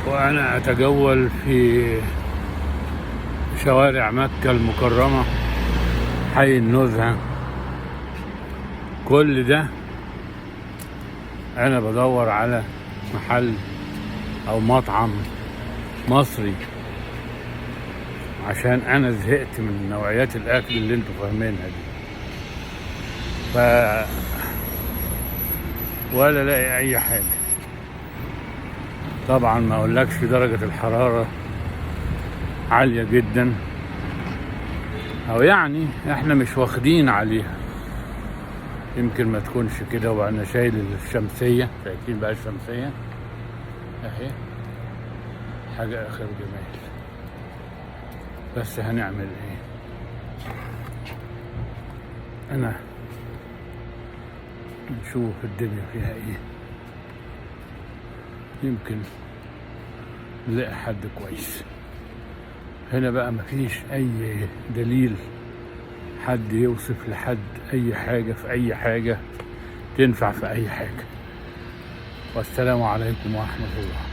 وأنا أتجول في شوارع مكة المكرمة، حي النزهة. كل ده أنا بدور على محل أو مطعم مصري، عشان أنا زهقت من نوعيات الأكل اللي انتوا فاهمينها دي. ولا لاقي أي حاجة. طبعا ما أقولكش درجة الحرارة عالية جدا، أو يعني إحنا مش واخدين عليها، يمكن ما تكونش كده. وأنا شايل الشمسية، شايفين بقى الشمسية أهي، حاجة آخر جمال. بس هنعمل إيه؟ أنا نشوف الدنيا فيها إيه، يمكن نلاقي حد كويس. هنا بقى مفيش أي دليل حد يوصف لحد أي حاجة في أي حاجة تنفع في أي حاجة. والسلام عليكم ورحمة الله.